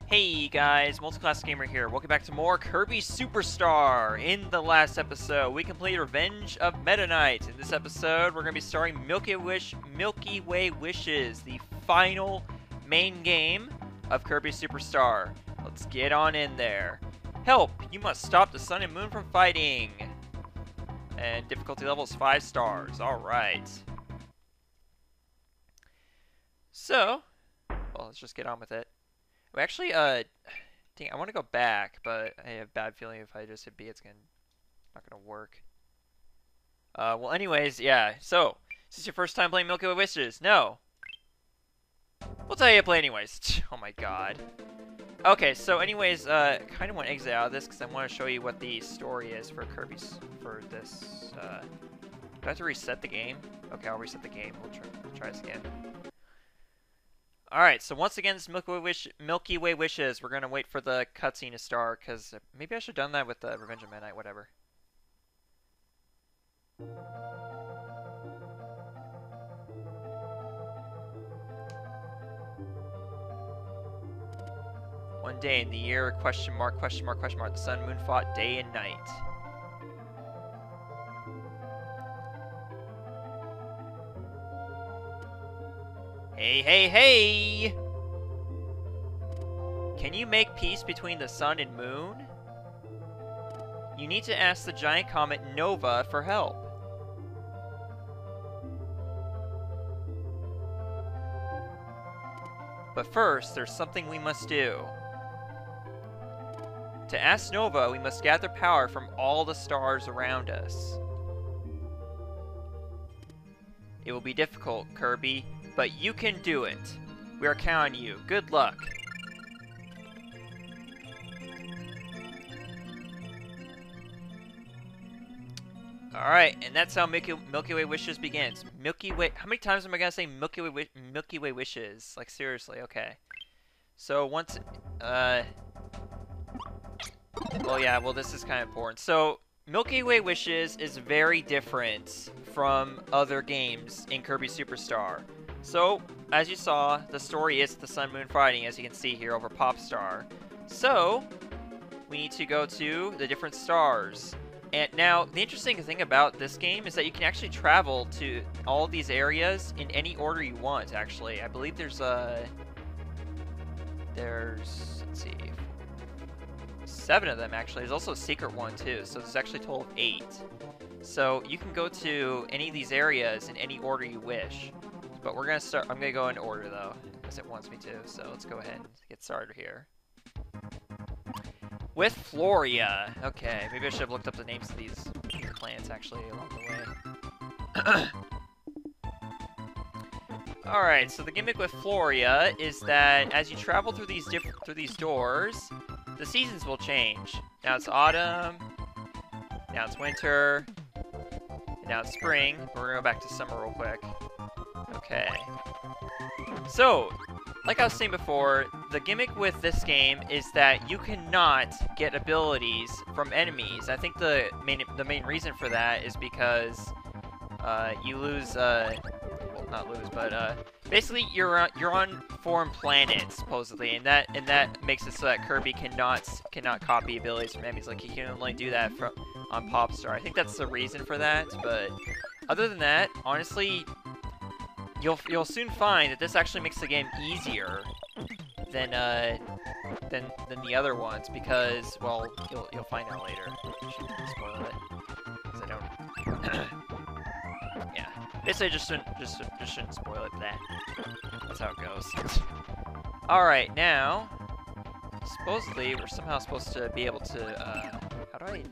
Hey guys, Multiclass Gamer here. Welcome back to more Kirby Super Star. In the last episode, we completed Revenge of Meta Knight. In this episode, we're going to be starting Milky Way Wishes, the final main game of Kirby Super Star. Let's get on in there. Help! You must stop the Sun and Moon from fighting. And difficulty level is 5 stars. Alright. So, well, let's just get on with it. Well, actually, dang, I want to go back, but I have a bad feeling if I just hit B, it's not gonna work. Well, anyways, yeah. So, is this your first time playing Milky Way Wishes? No. We'll tell you to play anyways. Oh my god. Okay, so anyways, kind of want to exit out of this because I want to show you what the story is for Kirby's for this. Do I have to reset the game? Okay, I'll reset the game. We'll try this again. Alright, so once again, this Milky Way Wishes. We're going to wait for the cutscene to start, because maybe I should have done that with the Revenge of Meta Knight, whatever. One day in the year, question mark, the sun and moon fought day and night. Hey, hey, hey! Can you make peace between the sun and moon? You need to ask the giant comet Nova for help. But first, there's something we must do. To ask Nova, we must gather power from all the stars around us. It will be difficult, Kirby, but you can do it. We are counting on you. Good luck. Alright, and that's how Milky Way Wishes begins. Milky Way... How many times am I gonna say Milky Way Wishes? Like, seriously, okay. So, once... Well, yeah, well, this is kind of important. So, Milky Way Wishes is very different from other games in Kirby Super Star. So, as you saw, the story is the Sun Moon fighting, as you can see here over Popstar. So, we need to go to the different stars. And now, the interesting thing about this game is that you can actually travel to all these areas in any order you want, actually. I believe let's see, 7 of them, actually. There's also a secret one, too, so there's actually a total of 8. So, you can go to any of these areas in any order you wish. But we're gonna start. I'm gonna go in order though, as it wants me to. So let's go ahead and get started here. With Floria. Okay, maybe I should have looked up the names of these plants actually along the way. All right. So the gimmick with Floria is that as you travel through these doors, the seasons will change. Now it's autumn. Now it's winter. And now it's spring. We're gonna go back to summer real quick. Okay. So, like I was saying before, the gimmick with this game is that you cannot get abilities from enemies. I think the main reason for that is because you lose well, not lose, but basically you're on foreign planets supposedly, and that makes it so that Kirby cannot copy abilities from enemies. Like he can only do that on Popstar. I think that's the reason for that, but other than that, honestly, You'll soon find that this actually makes the game easier than the other ones because, well, you'll find out later. I shouldn't spoil it because I don't. Yeah, basically just shouldn't spoil it. That's how it goes. All right, now supposedly we're somehow supposed to be able to. How do I?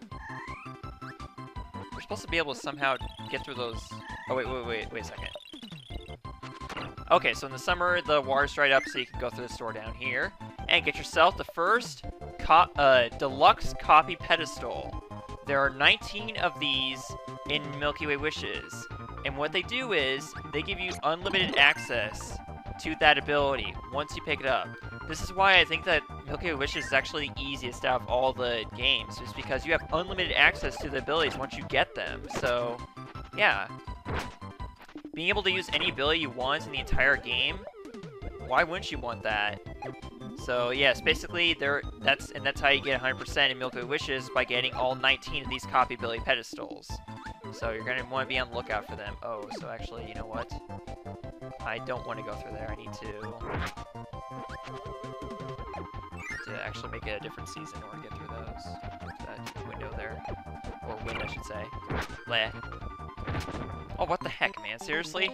We're supposed to be able to somehow get through those. Oh wait a second. Okay, so in the summer, the water's dried up, so you can go through the store down here and get yourself the first deluxe copy pedestal. There are 19 of these in Milky Way Wishes, and what they do is they give you unlimited access to that ability once you pick it up. This is why I think that Milky Way Wishes is actually the easiest out of all the games, just because you have unlimited access to the abilities once you get them. So, yeah. Being able to use any ability you want in the entire game, why wouldn't you want that? So yes, basically that's how you get 100% in Milky Way Wishes, by getting all 19 of these copy ability pedestals. So you're gonna want to be on the lookout for them. Oh, so actually, you know what? I don't want to go through there. I need to actually make it a different season in order to get through those. That window there, or wind, I should say. Bleh. Oh, what the heck, man? Seriously?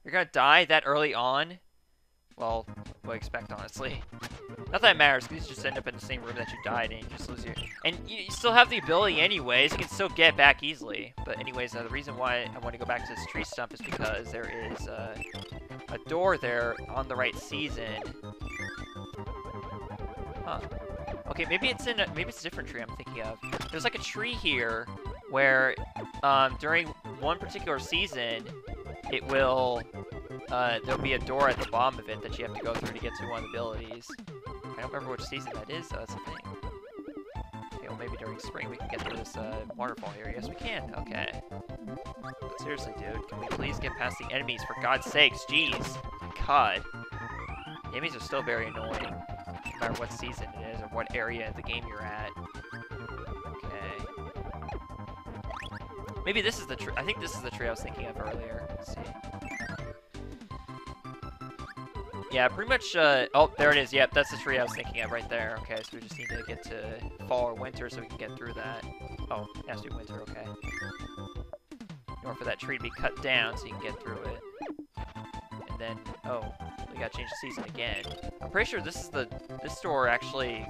You're gonna die that early on? Well, what I expect, honestly. Not that it matters, because you just end up in the same room that you died in, and you just lose your... And you still have the ability anyways, you can still get back easily. But anyways, the reason why I want to go back to this tree stump is because there is a door there on the right season. Huh. Okay, maybe it's a different tree I'm thinking of. There's like a tree here where during one particular season, it will... there'll be a door at the bottom of it that you have to go through to get to one of the abilities. I don't remember which season that is, though. That's the thing. Okay, well, maybe during spring we can get through this waterfall here. Yes, we can. Okay. But seriously, dude, can we please get past the enemies, for God's sakes? Jeez. God. The enemies are still very annoying, no matter what season it is or what area of the game you're at. Okay. Maybe this is the tree. I think this is the tree I was thinking of earlier. Let's see. Yeah, pretty much, oh, there it is. Yep, that's the tree I was thinking of right there. Okay, so we just need to get to fall or winter so we can get through that. Oh, it has to be winter, okay. In order for that tree to be cut down so you can get through it. And then, oh, we gotta change the season again. I'm pretty sure this door actually,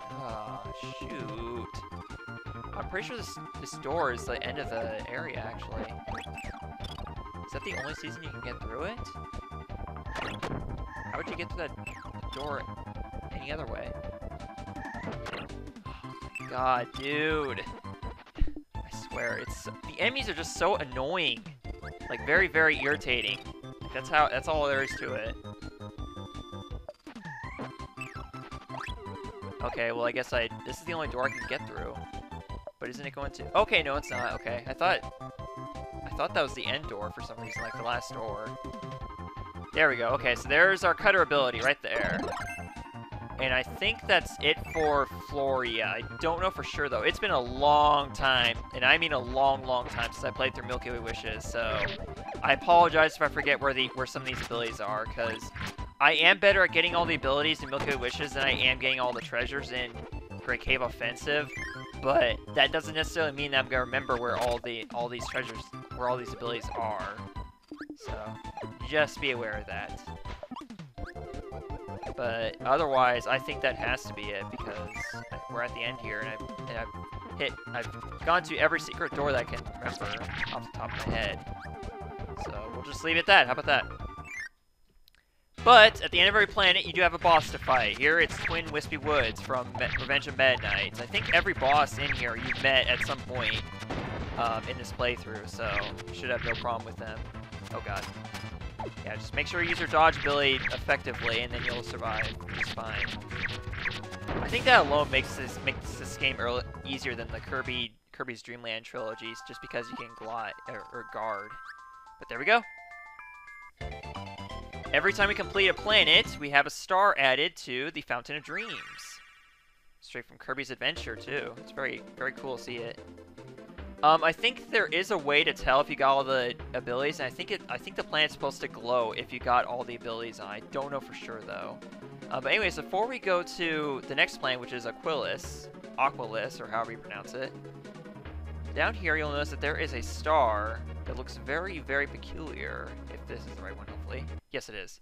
oh, shoot. I'm pretty sure this door is the end of the area, actually. Is that the only season you can get through it? How would you get to that door any other way? Oh my God, dude. I swear, the enemies are just so annoying. Like, very, very irritating. That's all there is to it. Okay, well, I guess this is the only door I can get through. But isn't it going to... Okay, no, it's not. Okay, I thought that was the end door for some reason, like the last door. There we go. Okay, so there's our cutter ability right there. And I think that's it for Floria. I don't know for sure, though. It's been a long time, and I mean a long, long time since I played through Milky Way Wishes, so I apologize if I forget where some of these abilities are, because I am better at getting all the abilities in Milky Way Wishes than I am getting all the treasures in Great Cave Offensive, but that doesn't necessarily mean that I'm going to remember where all these abilities are. So, just be aware of that. But otherwise, I think that has to be it, because we're at the end here, and I've gone to every secret door that I can remember off the top of my head. So, we'll just leave it at that. How about that? But, at the end of every planet, you do have a boss to fight. Here, it's Twin Wispy Woods from Revenge of Meta Knights. I think every boss in here you've met at some point in this playthrough, so you should have no problem with them. Oh God. Yeah, just make sure you use your dodge ability effectively, and then you'll survive just fine. I think that alone makes this game easier than the Kirby's Dream Land trilogies, just because you can glide or guard. But there we go. Every time we complete a planet, we have a star added to the Fountain of Dreams. Straight from Kirby's Adventure too. It's very, very cool to see it. I think there is a way to tell if you got all the abilities, and I think the planet's supposed to glow if you got all the abilities on. I don't know for sure though. But anyways, before we go to the next planet, which is Aquilus, or however you pronounce it, down here you'll notice that there is a star that looks very, very peculiar. If this is the right one, hopefully. Yes, it is.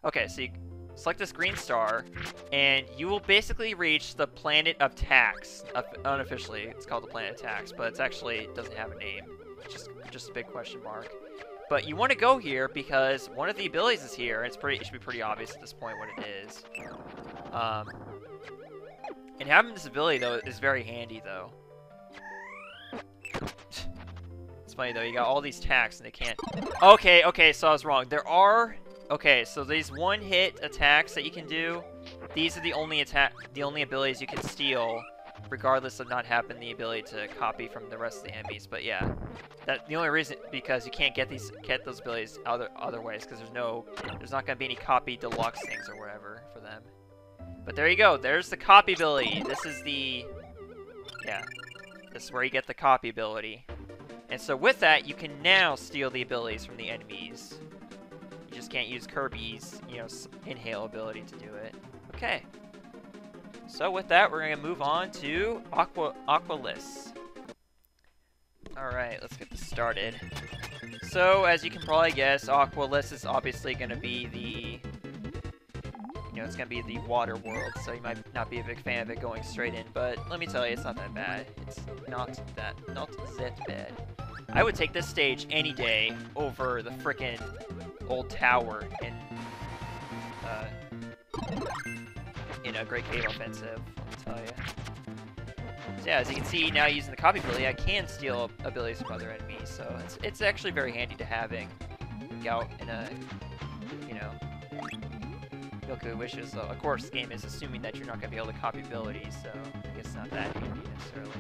Okay, so you select this green star, and you will basically reach the planet of Tax. Unofficially, it's called the planet of Tax, but it actually doesn't have a name. It's just a big question mark. But you want to go here because one of the abilities is here, and it should be pretty obvious at this point what it is. And having this ability, though, is very handy, though. It's funny, though. You got all these attacks, and they can't... Okay, so I was wrong. There are... Okay, so these one-hit attacks that you can do, these are the only abilities you can steal regardless of not having the ability to copy from the rest of the enemies. But yeah, the only reason because you can't get those abilities other ways because there's not gonna be any copy deluxe things or whatever for them. But there you go. There's the copy ability. This is where you get the copy ability. And so with that, you can now steal the abilities from the enemies. You just can't use Kirby's, inhale ability to do it. Okay. So with that, we're gonna move on to Aqualiss. Alright, let's get this started. So, as you can probably guess, Aqualiss is obviously gonna be the... it's gonna be the water world, so you might not be a big fan of it going straight in, but let me tell you, it's not that bad. It's not that bad. I would take this stage any day over the frickin' old tower in a Great Cave Offensive, let me tell you. So yeah, as you can see, now using the copy ability, I can steal abilities from other enemies, so it's actually very handy to having Gout in a, Milky Wishes. So of course, the game is assuming that you're not going to be able to copy abilities, so I guess it's not that handy necessarily.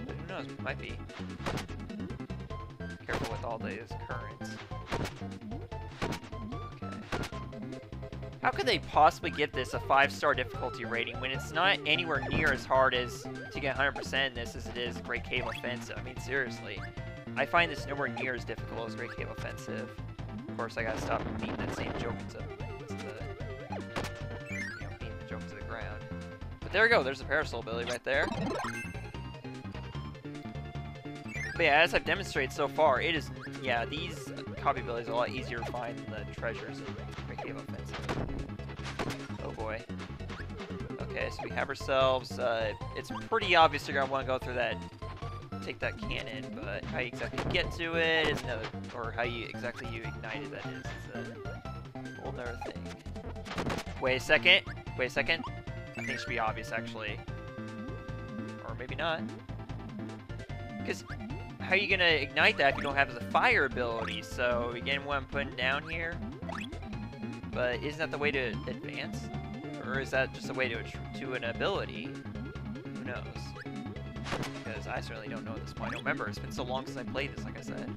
But who knows, it might be. Careful with all those currents. Okay. How could they possibly give this a 5-star difficulty rating when it's not anywhere near as hard as to get 100% in this as it is Great Cave Offensive? I mean, seriously. I find this nowhere near as difficult as Great Cave Offensive. Of course, I gotta stop beating that same joke into beating the joke to the ground. But there we go, there's a Parasol ability right there. But yeah, as I've demonstrated so far, these copy abilities are a lot easier to find than the treasures in Great Cave Offensive. Oh boy. Okay, so we have ourselves, it's pretty obvious you're going to want to go through that, take that cannon, but how you exactly get to it is another, or how you exactly ignite it, that is a whole other thing. Wait a second. I think it should be obvious, actually. Or maybe not. Because how are you going to ignite that if you don't have the fire ability? So, again, what I'm putting down here. But isn't that the way to advance? Or is that just a way to an ability? Who knows? Because I certainly don't know at this point. I don't remember. It's been so long since I played this, like I said.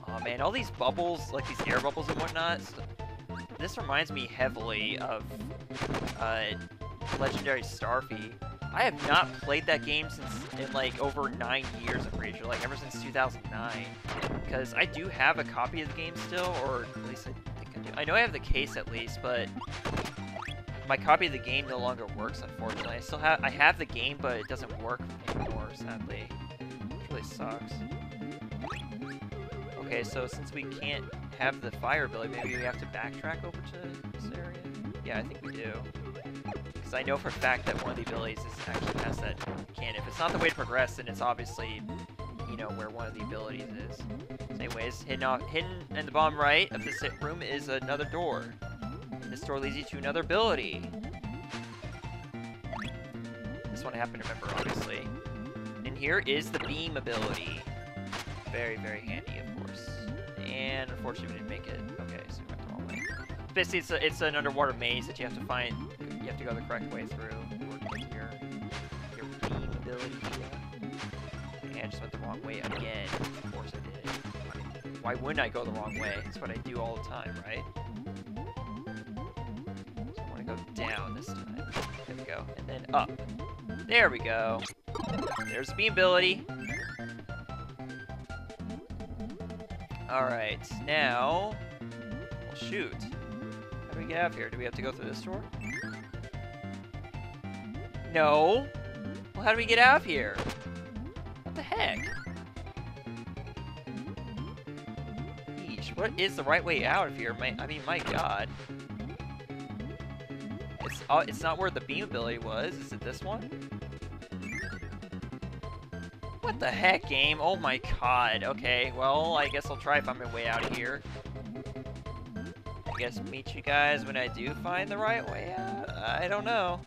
Oh man, all these bubbles, like these air bubbles and whatnot, this reminds me heavily of Legendary Starfy. I have not played that game in like over 9 years, I'm pretty sure, like ever since 2009. Because I do have a copy of the game still, or at least I think I do. I know I have the case at least, but my copy of the game no longer works, unfortunately. I have the game, but it doesn't work anymore, sadly. Which really sucks. Okay, so since we can't have the fire ability, maybe we have to backtrack over to this area? Yeah, I think we do. Because I know for a fact that one of the abilities actually has that cannon. If it's not the way to progress, then it's obviously, where one of the abilities is. So anyways, hidden in the bottom right of this room is another door. And this door leads you to another ability. This one I happen to remember, obviously. And here is the beam ability. Very, very handy, of course. And unfortunately, we didn't make it. Okay, so we went the wrong way. Basically, it's an underwater maze that you have to find. You have to go the correct way through in order to get your beam ability. And I just went the wrong way again. Of course I did. Why wouldn't I go the wrong way? It's what I do all the time, right? So I want to go down this time. There we go. And then up. There we go. There's the beam ability. Alright, now... Well, shoot. How do we get out of here? Do we have to go through this door? No! Well, how do we get out of here? What the heck? Yeesh, what is the right way out of here? I mean, my god. It's not where the beam ability was. Is it this one? What the heck, game? Oh my god. Okay, well, I guess I'll try if I'm my way out of here. I guess meet you guys when I do find the right way out? I don't know.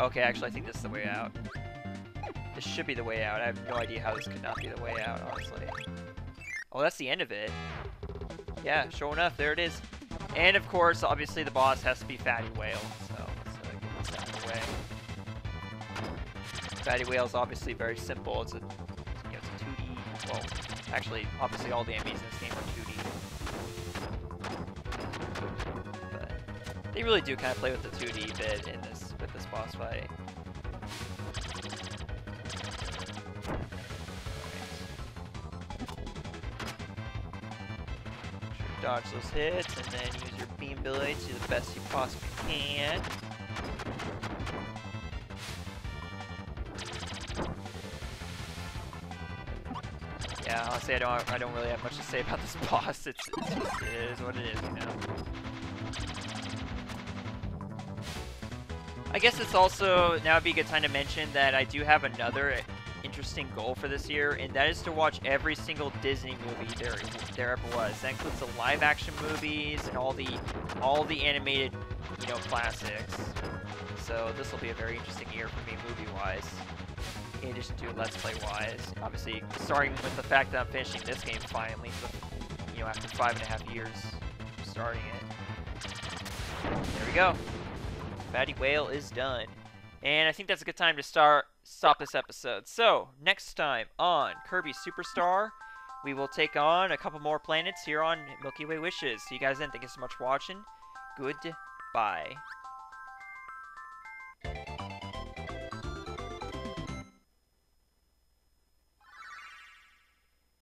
Okay, actually, I think this is the way out. This should be the way out. I have no idea how this could not be the way out, honestly. Oh, that's the end of it. Yeah, sure enough, there it is. And of course, obviously the boss has to be Fatty Whale, so let's get this out of the way. Fatty Whale is obviously very simple. It's a, it's a 2D. Well, actually, obviously all the enemies in this game are 2D. But they really do kind of play with the 2D bit in this with this boss fight. Dodge those hits, and then use your beam ability to do the best you possibly can. Yeah, honestly, I don't really have much to say about this boss. It is what it is, you know. I guess it's also now would be a good time to mention that I do have another interesting goal for this year, and that is to watch every single Disney movie there ever was. That includes the live-action movies and all the animated, classics. So this will be a very interesting year for me movie-wise, in addition to Let's Play-wise. Obviously, starting with the fact that I'm finishing this game finally, after 5.5 years of starting it. There we go. Fatty Whale is done. And I think that's a good time to stop this episode. So, next time on Kirby Super Star, we will take on a couple more planets here on Milky Way Wishes. See you guys then. Thank you so much for watching. Goodbye.